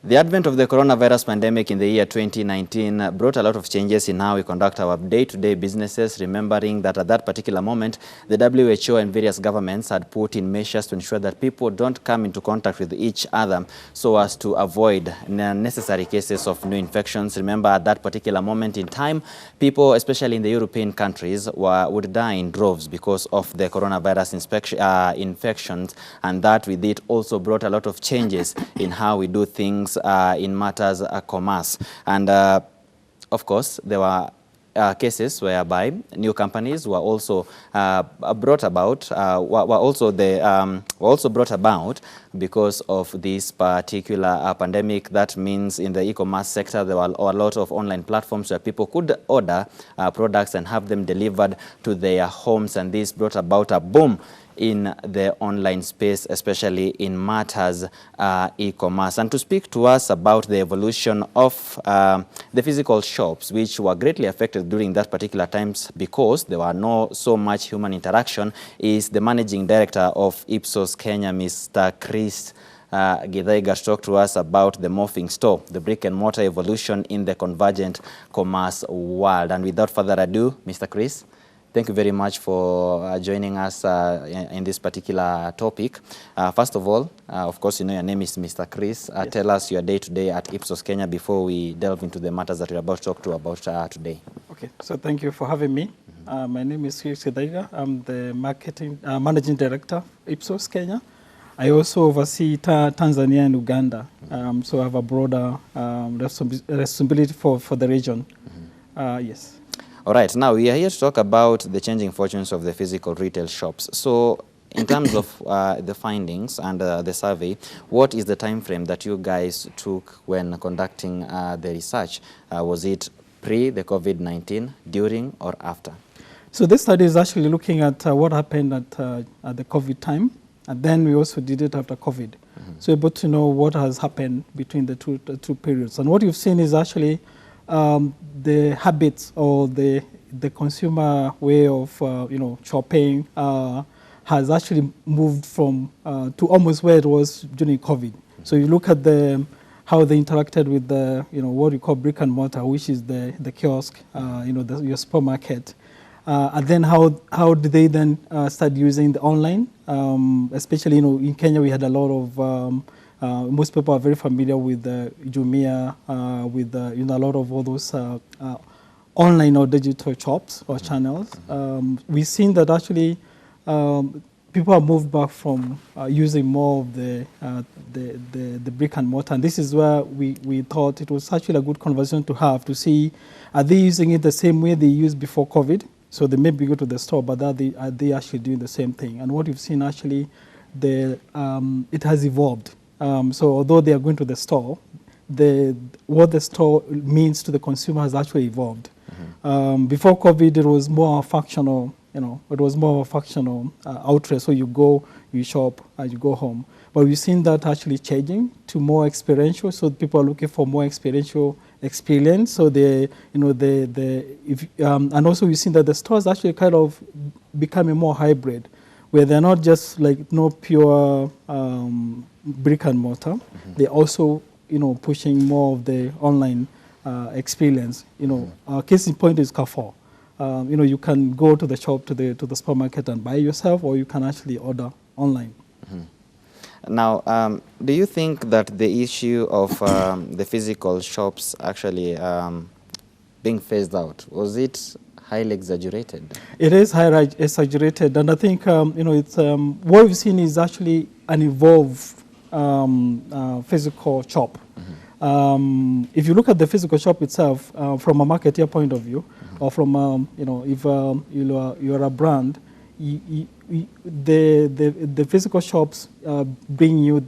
The advent of the coronavirus pandemic in the year 2019 brought a lot of changes in how we conduct our day-to-day businesses, remembering that at that particular moment, the WHO and various governments had put in measures to ensure that people don't come into contact with each other so as to avoid unnecessary cases of new infections. Remember, at that particular moment in time, people, especially in the European countries, would die in droves because of the coronavirus infections, and that with it also brought a lot of changes in how we do things in matters commerce. And of course, there were cases whereby new companies were also brought about because of this particular pandemic. That means in the e-commerce sector, there were a lot of online platforms where people could order products and have them delivered to their homes, and this brought about a boom in the online space, especially in matters e-commerce. And to speak to us about the evolution of the physical shops, which were greatly affected during that particular times because there were no so much human interaction, is the managing director of IPSOS Kenya, Mr. Chris Githaiga, to talk to us about the morphing store, the brick and mortar evolution in the convergent commerce world. And without further ado, Mr. Chris, thank you very much for joining us in this particular topic. First of all, of course, you know your name is Mr. Chris. Yes. Tell us your day-to-day at IPSOS Kenya before we delve into the matters that we're about to talk about today. Okay, so thank you for having me. My name is Chris Githaiga. I'm the marketing managing director of IPSOS Kenya. I also oversee Tanzania and Uganda, so I have a broader responsibility for the region. Yes. All right, now we are here to talk about the changing fortunes of the physical retail shops. So in terms of the findings and the survey, what is the time frame that you guys took when conducting the research? Was it pre the COVID-19, during, or after? So this study is actually looking at what happened at the COVID time, and then we also did it after COVID. So able to know what has happened between the two periods. And what you've seen is actually the habits or the consumer way of shopping has actually moved from to almost where it was during COVID. So you look at how they interacted with the what we call brick and mortar, which is the kiosk, your supermarket, and then how did they then start using the online? Especially in Kenya we had a lot of most people are very familiar with Jumia, with a lot of all those online or digital shops or channels. We've seen that actually people have moved back from using more of the brick and mortar. And this is where we thought it was actually a good conversation to have to see, are they using it the same way they used before COVID? So they maybe go to the store, but are they actually doing the same thing? And what we've seen actually, it has evolved. So although they are going to the store, what the store means to the consumer has actually evolved. Before COVID, it was more functional, it was more of a functional outlet. So you go, you shop, and you go home. But we've seen that actually changing to more experiential. So people are looking for more experiential experience. So and also we've seen that the stores actually kind of becoming more hybrid, where they're not just like pure brick and mortar. They're also pushing more of the online experience. Case in point is Carrefour. You can go to the shop, to the supermarket and buy yourself, or you can actually order online. Now, do you think that the issue of the physical shops actually being phased out, was it highly exaggerated? It is highly exaggerated, and I think it's what we've seen is actually an evolved physical shop. If you look at the physical shop itself from a marketeer point of view, or from if you're a brand, the physical shops bring you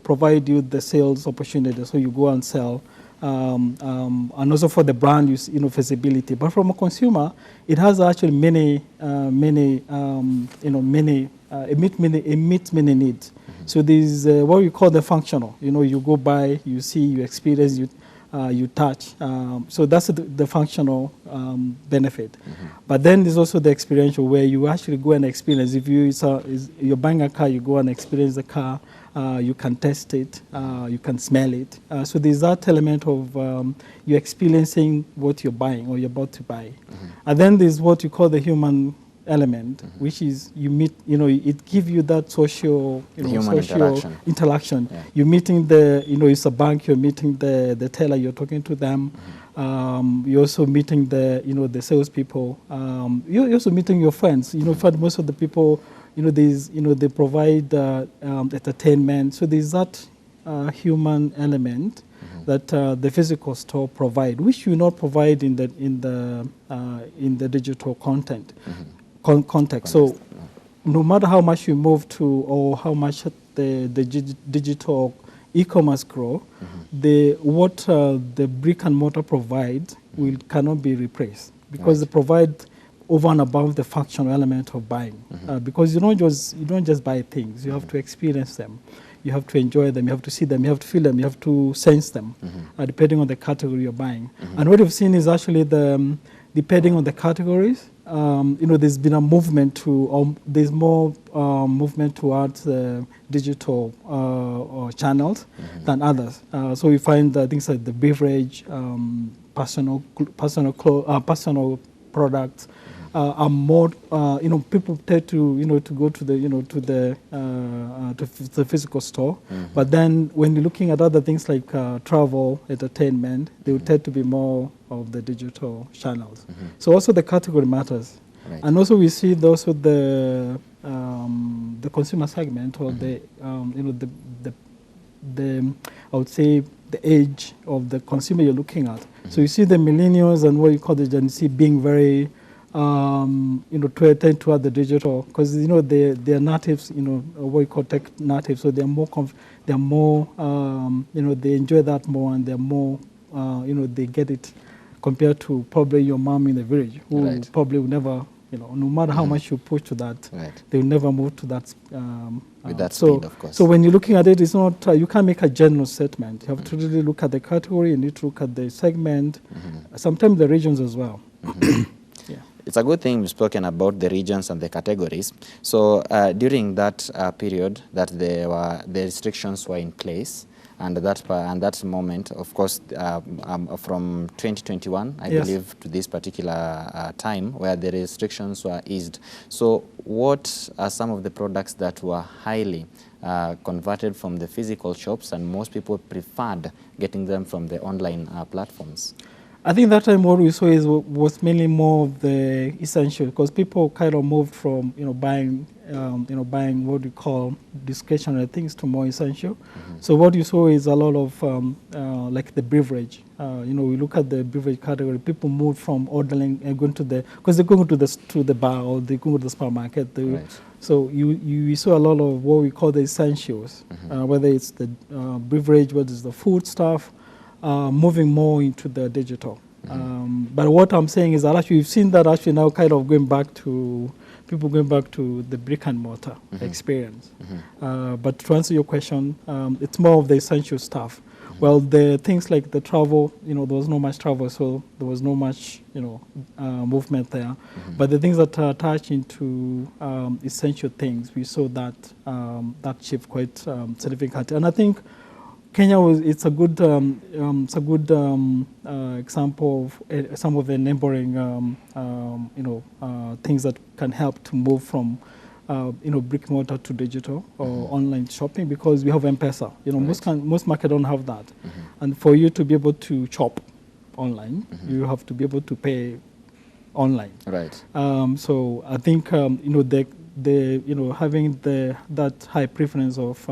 provide you the sales opportunity, so you go and sell. And also for the brand, visibility. But from a consumer, it has actually it meets many needs. So there's what we call the functional. You go by, you see, you experience, you touch. So that's the functional benefit. But then there's also the experiential, where you actually go and experience. If you're buying a car, you go and experience the car. you can test it, you can smell it. So there's that element of you're experiencing what you're buying or you're about to buy. And then there's what you call the human element, which is you meet, it gives you that social, social interaction. Yeah. You're meeting it's a bank, you're meeting the teller, you're talking to them. You're also meeting the salespeople. You're also meeting your friends. In fact, most of the people, they provide entertainment. So there's that human element that the physical store provide, which you not provide in the digital content. Context. So no matter how much you move to or how much the digital e-commerce grow, what the brick and mortar provide cannot be replaced, because they provide over and above the functional element of buying. Because you don't just buy things, you have to experience them. You have to enjoy them, you have to see them, you have to feel them, you have to sense them, depending on the category you're buying. And what we've seen is actually depending on the categories, there's been a movement there's more movement towards digital channels than others. So we find things like the beverage, personal products are more. People tend to go to the physical store, but then when you're looking at other things like travel, entertainment, they will tend to be more of the digital channels. So also the category matters, and also we see also the consumer segment, or the I would say the age of the consumer you're looking at. So you see the millennials and what you call the Gen Z being very to attend to the digital, because they're natives, what you call tech natives, so they're more they enjoy that more, and they're more they get it compared to probably your mom in the village, who probably will never, no matter how much you push to that, they will never move to that. With that speed, of course. So when you're looking at it, it's not you can't make a general statement. You have to really look at the category, you need to look at the segment, sometimes the regions as well. It's a good thing we've spoken about the regions and the categories. So during that period that the restrictions were in place, and that moment, of course, from 2021, I believe, to this particular time where the restrictions were eased. So what are some of the products that were highly converted from the physical shops, and most people preferred getting them from the online platforms? I think that time what we saw was mainly more of the essential, because people kind of moved from buying what we call discretionary things to more essential. So what you saw is a lot of like the beverage. We look at the beverage category. People moved from ordering and going because they go to the bar, or they go to the supermarket. So you saw a lot of what we call the essentials, whether it's the beverage, whether it's the food stuff. Moving more into the digital. But what I'm saying is that actually we've seen that actually now kind of people going back to the brick and mortar experience. But to answer your question, it's more of the essential stuff. Well, the things like the travel, there was no much travel, so there was no much, movement there. But the things that are attached into essential things, we saw that shift quite significantly. And I think Kenya it's a good example of some of the neighboring things that can help to move from brick and mortar to digital or online shopping, because we have M-Pesa. Most markets don't have that, and for you to be able to shop online, you have to be able to pay online. So I think having that high preference of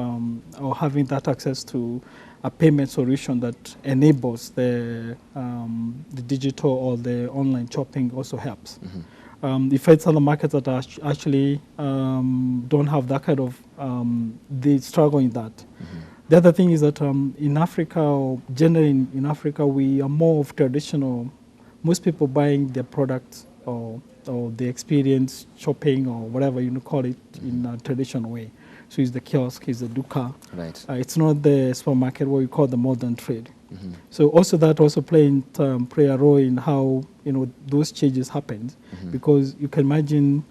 or having that access to a payment solution that enables the digital or the online shopping also helps. If it's other markets that are actually don't have that kind of, they struggle in that. The other thing is that in Africa, or generally in Africa, we are more of traditional. Most people buying their products or the experience shopping or whatever you call it in a traditional way. So it's the kiosk, it's the duka. It's not the supermarket, what we call the modern trade. So also that also play a role in how those changes happened, because you can imagine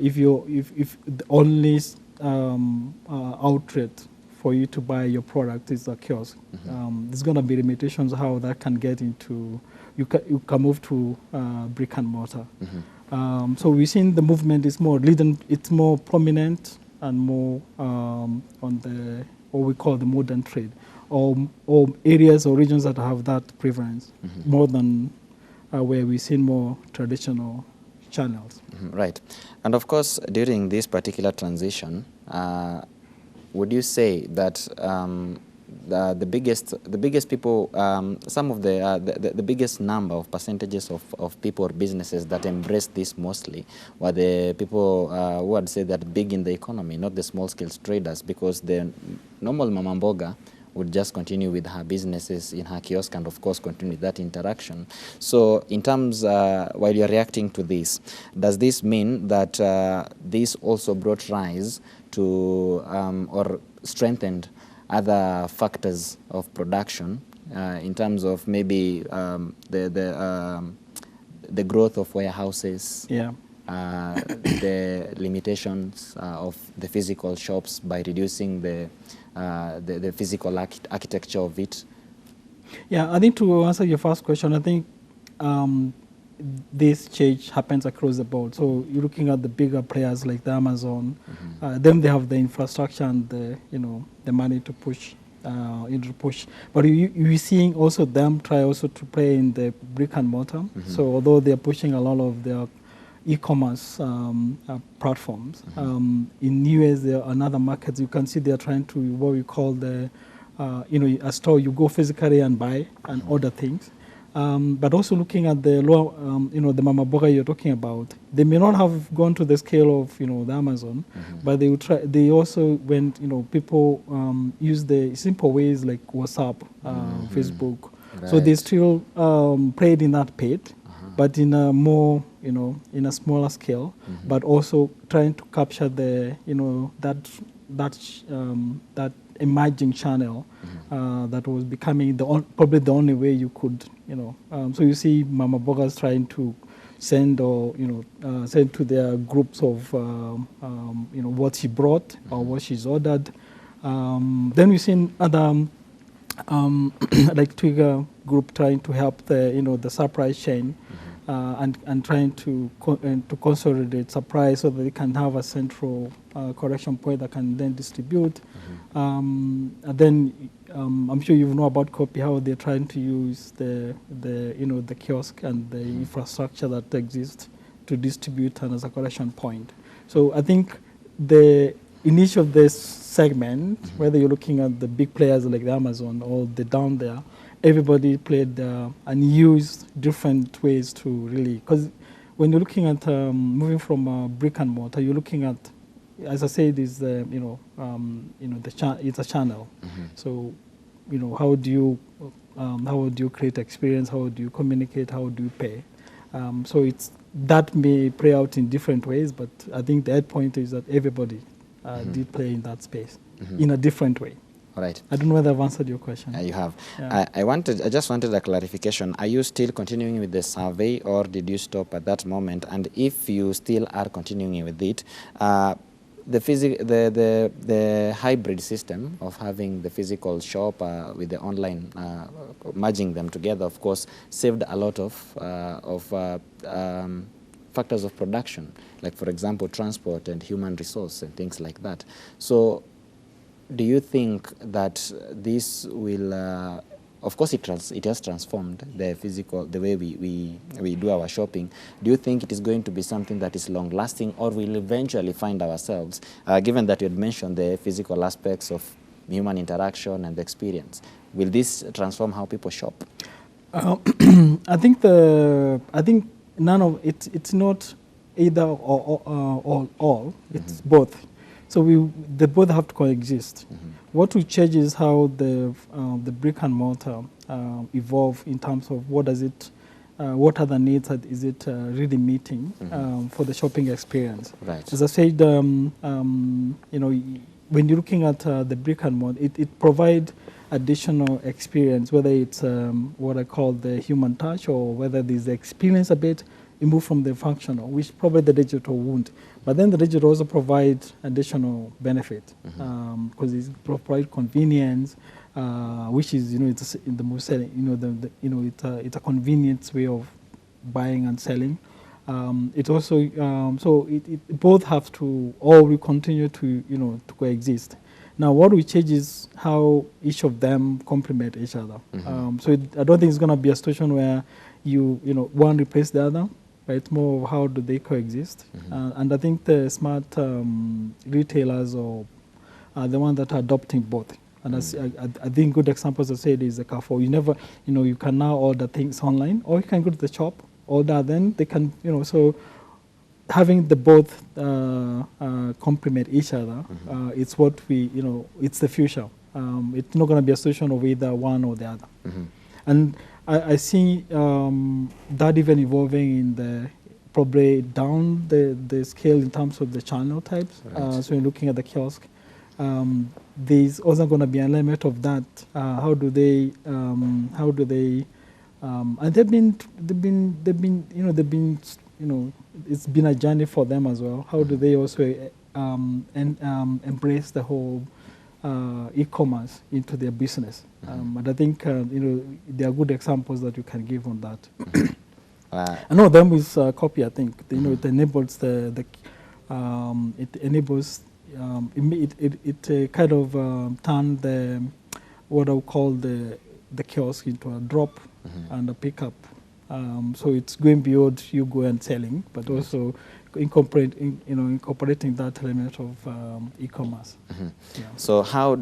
if the only outlet for you to buy your product is a kiosk. There's going to be limitations how that can get into, you can move to brick and mortar. So we've seen the movement is more leading, it's more prominent and more on the, what we call the modern trade, or areas or regions that have that preference more than where we've seen more traditional channels. Right. And of course, during this particular transition, would you say that the biggest people, some of the biggest number of percentages of people or businesses that embraced this mostly were the people who would say that big in the economy, not the small scale traders, because the normal mama mboga would just continue with her businesses in her kiosk and of course continue that interaction. So in terms, while you're reacting to this, does this mean that this also brought rise to or strengthened other factors of production in terms of maybe the growth of warehouses, the limitations of the physical shops by reducing the physical architecture of it? Yeah, I think to answer your first question, I think this change happens across the board. So you're looking at the bigger players like the Amazon, them they have the infrastructure and the the money to push but you're seeing also them try also to play in the brick and mortar. So although they're pushing a lot of their e-commerce platforms, in US there are another markets you can see they're trying to what we call the a store you go physically and buy and order things. But also looking at the lower, the mama burger you're talking about, they may not have gone to the scale of, the Amazon, but they will try. They also went, people use the simple ways like WhatsApp, Facebook. Right. So they still played in that pit, but in a more, in a smaller scale, but also trying to capture the, that emerging channel that was becoming probably the only way you could, so you see mama burgers trying to send or send to their groups of what she brought or what she's ordered. Then we've seen other like Twitter group trying to help the the supply chain and trying to consolidate supply so that they can have a central collection point that can then distribute. And then I'm sure you know about Copy, how they're trying to use the kiosk and the infrastructure that exists to distribute and as a collection point. So I think in each of this segment, whether you're looking at the big players like the Amazon or the down there, everybody played and used different ways to really, because when you're looking at moving from brick and mortar, you're looking at, as I said, is it's a channel. So, how do you create experience? How do you communicate? How do you pay? So that may play out in different ways, but I think the end point is that everybody did play in that space in a different way. All right. I don't know whether I've answered your question. You have. Yeah. I just wanted a clarification. Are you still continuing with the survey, or did you stop at that moment? And if you still are continuing with it, the hybrid system of having the physical shop with the online, merging them together, of course, saved a lot of factors of production, like, for example, transport and human resource and things like that. So do you think that this will, of course it has transformed the way we do our shopping. Do you think it is going to be something that is long-lasting, or will eventually find ourselves, given that you had mentioned the physical aspects of human interaction and the experience, will this transform how people shop? I think none of it's not either or all. It's both. So they both have to coexist. What will change is how the brick and mortar evolve in terms of what are the needs that is it really meeting for the shopping experience. Right. As I said, when you're looking at the brick and mortar, it provides additional experience, whether it's what I call the human touch, or whether there's the experience a bit, you move from the functional, which probably the digital won't. But then the digital also provides additional benefit because it provides convenience, which is it's in the most selling. It's a convenient way of buying and selling. It also so it both have to all will continue to to coexist. Now, what we change is how each of them complement each other. So I don't think it's going to be a situation where one replace the other. But it's more of how do they coexist. And I think the smart retailers are the ones that are adopting both. And I think good examples I said is the Carrefour. You can now order things online, or you can go to the shop, order, then they can, so having the both complement each other, it's what it's the future. It's not going to be a situation of either one or the other. And I see that even evolving in the probably down the scale in terms of the channel types. Right. So you're looking at the kiosk. There's also going to be an element of that. How do they? And they've been it's been a journey for them as well. How do they also embrace the whole e-commerce into their business? And I think there are good examples that you can give on that. I know them is copy. I think it enables it enables it kind of turn the what I would call the kiosk into a drop and a pickup. So it's going beyond you go and selling, but also incorporating that element of e-commerce. Yeah. So how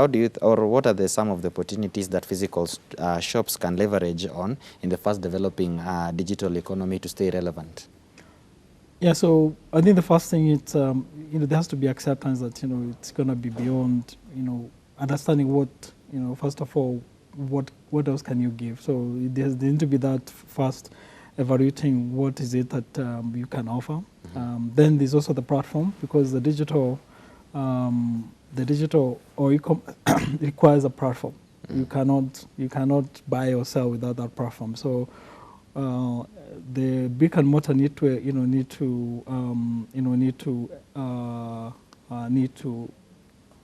do you or what are some of the opportunities that physical shops can leverage on in the fast developing digital economy to stay relevant? Yeah, so I think the first thing it's there has to be acceptance that it's going to be beyond understanding what first of all what else can you give. So there needs to be that first evaluating what is it that you can offer. Then there's also the platform, because the digital or e-commerce requires a platform. You cannot buy or sell without that platform. So the brick and mortar need to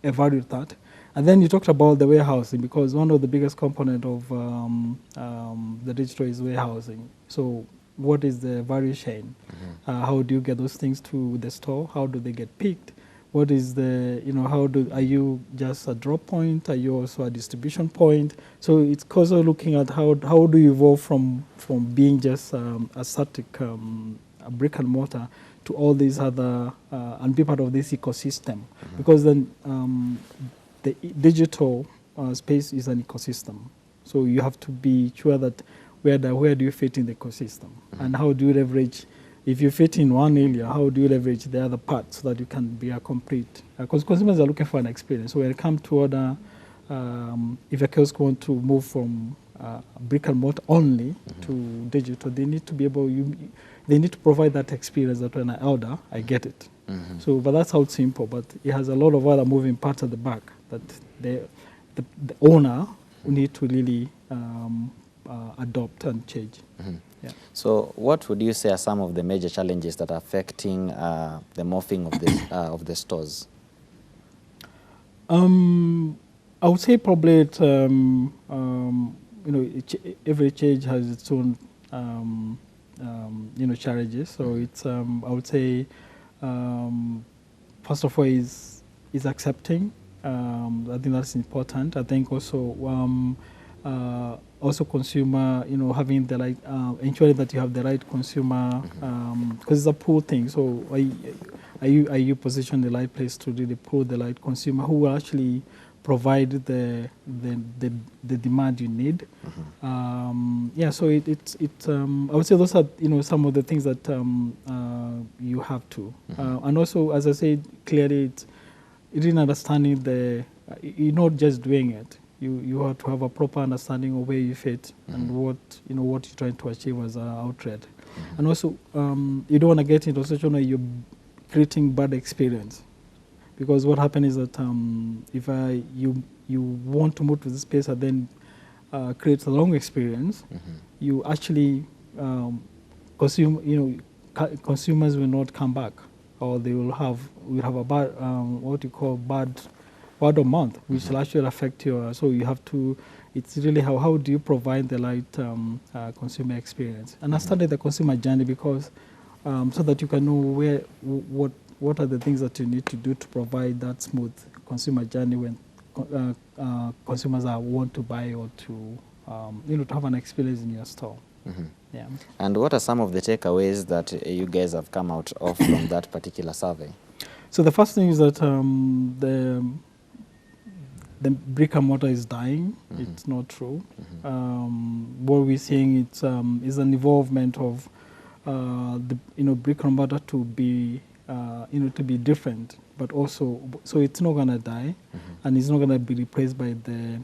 evaluate that. And then you talked about the warehousing, because one of the biggest component of the digital is warehousing. So what is the value chain? How do you get those things to the store? How do they get picked? What is the, are you just a drop point? Are you also a distribution point? So it's also looking at how do you evolve from being just a static a brick and mortar to all these other, and be part of this ecosystem. Because then the digital space is an ecosystem. So you have to be sure that where do you fit in the ecosystem? And how do you leverage, if you fit in one area, how do you leverage the other parts so that you can be a complete, because consumers are looking for an experience. So when it comes to order, if a kiosk want to move from brick and mortar only to digital, they need to be able, they need to provide that experience that when I order, I get it. So, but that sounds simple, but it has a lot of other moving parts at the back that the owner need to really adopt and change. Yeah. So what would you say are some of the major challenges that are affecting the morphing of this of the stores? I would say probably it, every change has its own challenges. So it's I would say first of all is accepting. I think that's important. I think also consumer, having the right, ensuring that you have the right consumer, because it's a pull thing. So are you positioned in the right place to really pull the right consumer who will actually provide the demand you need? Yeah, so it's I would say those are some of the things that you have to, and also, as I said clearly, it's really understanding you're not just doing it. You have to have a proper understanding of where you fit and what you're trying to achieve as an outlet. And also, you don't want to get into a situation where you're creating bad experience, because what happens is that if you want to move to the space and then create a long experience, you actually consume. consumers will not come back, or they will have a bad what you call bad word of mouth, which will actually affect your. So you have to. It's really how do you provide the right consumer experience and understand the consumer journey, because so that you can know what are the things that you need to do to provide that smooth consumer journey when consumers want to buy or to to have an experience in your store. Yeah. And what are some of the takeaways that you guys have come out of from that particular survey? So the first thing is that the brick and mortar is dying. It's not true. What we're seeing is an evolvement of the brick and mortar to be to be different, but also so it's not gonna die, and it's not gonna be replaced by the.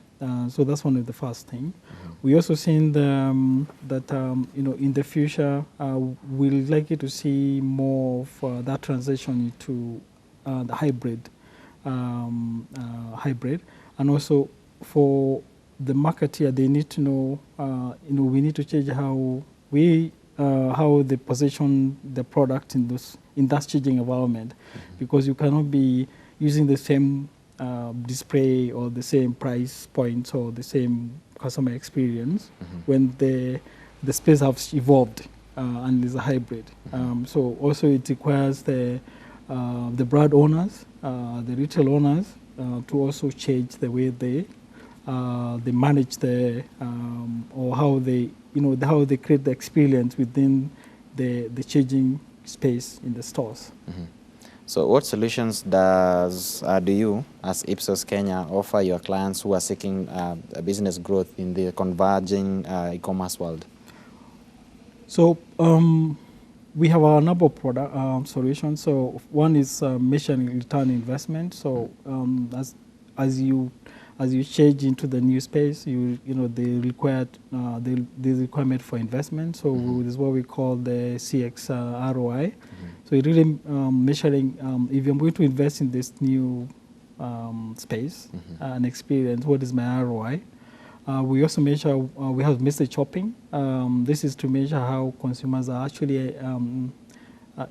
So that's one of the first thing. We also seen that in the future we're likely to see more of that transition into the hybrid. And also for the marketer, they need to know, we need to change how they position the product in that changing environment, because you cannot be using the same display or the same price points or the same customer experience when the space has evolved and is a hybrid. So also it requires the brand owners, the retail owners, to also change the way they manage or how they how they create the experience within the changing space in the stores. So what solutions do you as IPSOS Kenya offer your clients who are seeking business growth in the converging e-commerce world? So we have a number of product solutions. So one is measuring return investment. So as you change into the new space, they require the requirement for investment. So this is what we call the CX ROI. So it really measuring if I'm going to invest in this new space and experience, what is my ROI? We also measure, we have message shopping. This is to measure how consumers are actually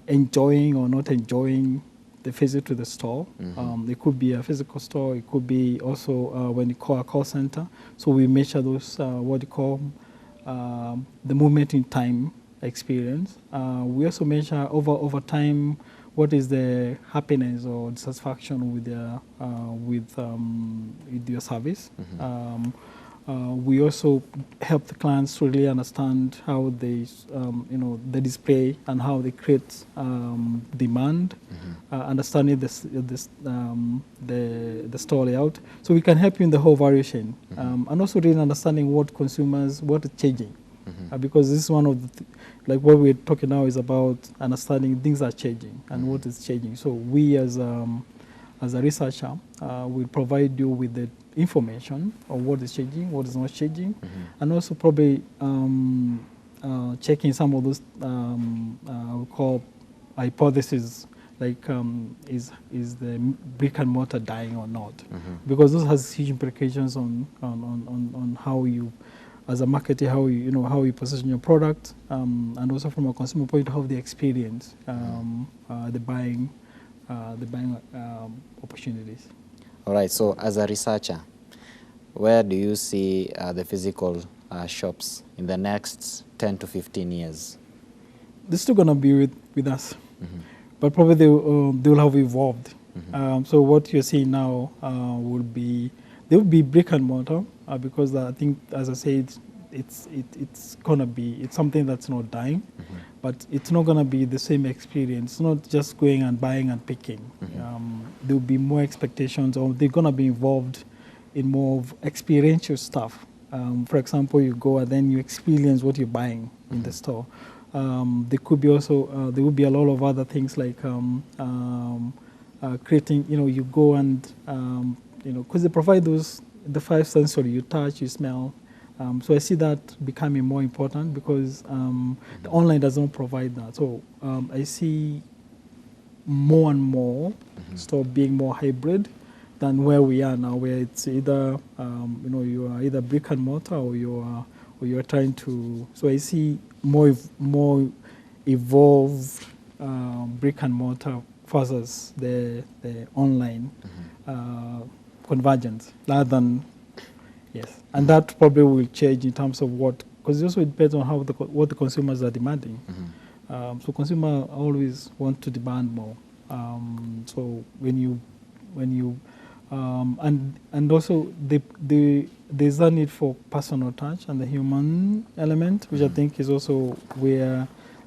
enjoying or not enjoying the visit to the store. It could be a physical store. It could be also when you call a call center. So we measure those, what you call the moment in time experience. We also measure over time what is the happiness or satisfaction with your service. We also help the clients to really understand how they, the display and how they create demand, understanding the store layout. So we can help you in the whole variation, and also really understanding what is changing, because this is one of the, like what we're talking now is about understanding things are changing and what is changing. So we as a researcher will provide you with the information on what is changing, what is not changing, and also probably checking some of those we call hypotheses, like is the brick and mortar dying or not? Because this has huge implications on how you, as a marketer, how you position your product, and also from a consumer point, how they experience the buying opportunities. All right, so as a researcher, where do you see the physical shops in the next 10 to 15 years? They're still going to be with us, but probably they will have evolved. So what you're seeing now will be brick and mortar, because I think, as I said, it's gonna be, it's something that's not dying, but it's not gonna be the same experience. It's not just going and buying and picking. There will be more expectations, or they're gonna be involved in more of experiential stuff. For example, you go and then you experience what you're buying in the store. There could be also there will be a lot of other things like creating. You go and because they provide the 5 sensory: you touch, you smell. So I see that becoming more important, because the online does not provide that. So I see more and more store being more hybrid than where we are now, where it's either you are either brick and mortar or you're trying to. So I see more evolve brick and mortar versus the online convergence rather than, yes. And that probably will change in terms of what, because it also depends on how what the consumers are demanding. So consumers always want to demand more. So when you and also there's a need for personal touch and the human element, which I think is also where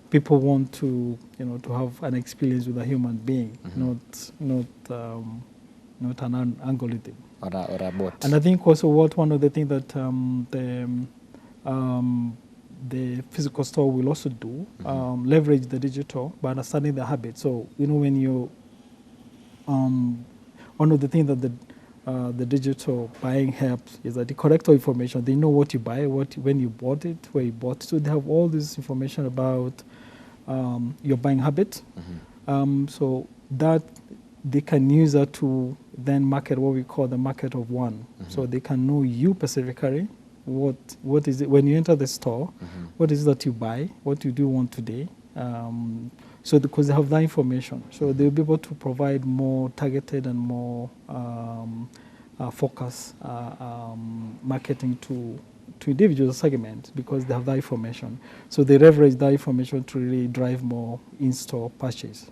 people want to to have an experience with a human being, not an algorithm or a bot. And I think also one of the things that the physical store will also do, leverage the digital by understanding the habit. So when you one of the things that the digital buying helps is that the correct information. They know what you buy, when you bought it, where you bought it. So they have all this information about your buying habit. So that they can use that to then market what we call the market of one. So they can know you specifically. What is it when you enter the store? What is it that you buy? What you do want today? So because they have that information, so they'll be able to provide more targeted and more focused marketing to individual segments because they have that information. So they leverage that information to really drive more in-store purchase.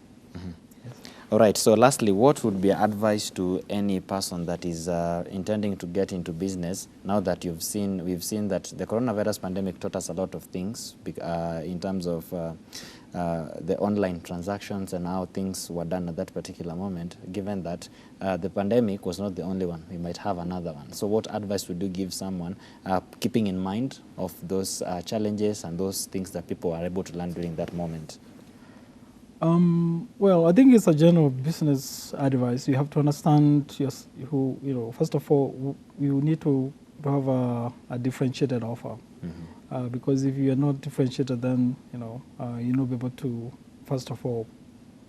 All right. So lastly, what would be advice to any person that is intending to get into business now that we've seen that the coronavirus pandemic taught us a lot of things in terms of the online transactions and how things were done at that particular moment, given that the pandemic was not the only one. We might have another one. So what advice would you give someone keeping in mind of those challenges and those things that people are able to learn during that moment? Well, I think it's a general business advice. You have to understand first of all, you need to have a differentiated offer. Because if you are not differentiated, then you'll not be able to, first of all,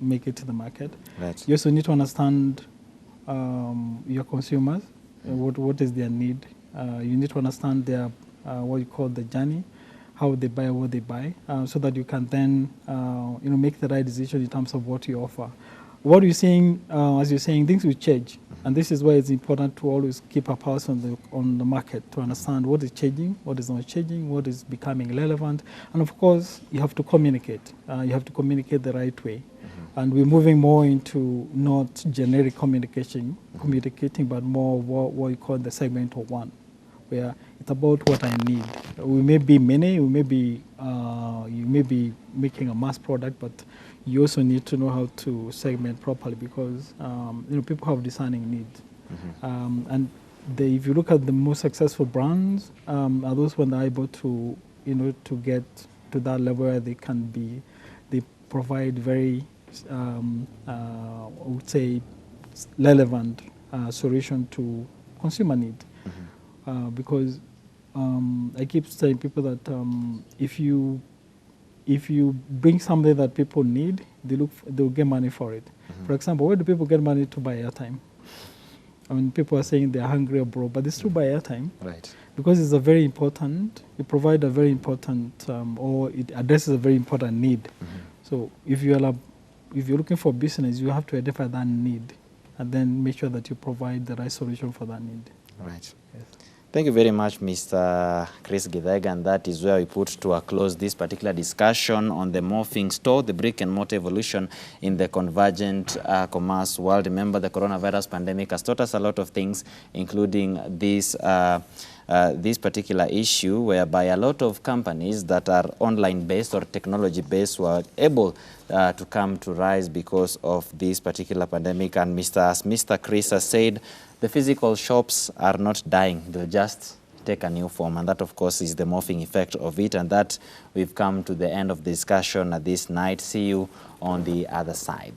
make it to the market. Right. You also need to understand your consumers, what is their need. You need to understand their what you call the journey, how they buy what they buy, so that you can then make the right decision in terms of what you offer. What you're saying, as you're saying, things will change, and this is why it's important to always keep a pulse on the market to understand what is changing, what is not changing, what is becoming relevant, and of course you have to communicate. You have to communicate the right way, and we're moving more into not generic communicating, but more what you call the segment of one, where it's about what I need. We may be many, you may be making a mass product, but you also need to know how to segment properly because people have discerning needs. And if you look at the most successful brands, are those when they're able to to get to that level where they provide very I would say relevant solution to consumer need. Because I keep telling people that if you bring something that people need, they'll get money for it. For example, where do people get money to buy airtime? I mean, people are saying they're hungry or broke, but they still buy airtime. Right. Because it's a very important, it provides a very important, or it addresses a very important need. So if you're looking for business, you have to identify that need and then make sure that you provide the right solution for that need. Right. Yes. Thank you very much, Mr. Chris Githega, and that is where we put to a close this particular discussion on the morphing store, the brick and mortar evolution in the convergent commerce world. Remember, the coronavirus pandemic has taught us a lot of things, including this particular issue whereby a lot of companies that are online-based or technology-based were able to come to rise because of this particular pandemic. And as Mr. Chris has said, the physical shops are not dying. They'll just take a new form. And that, of course, is the morphing effect of it. And that we've come to the end of the discussion this night. See you on the other side.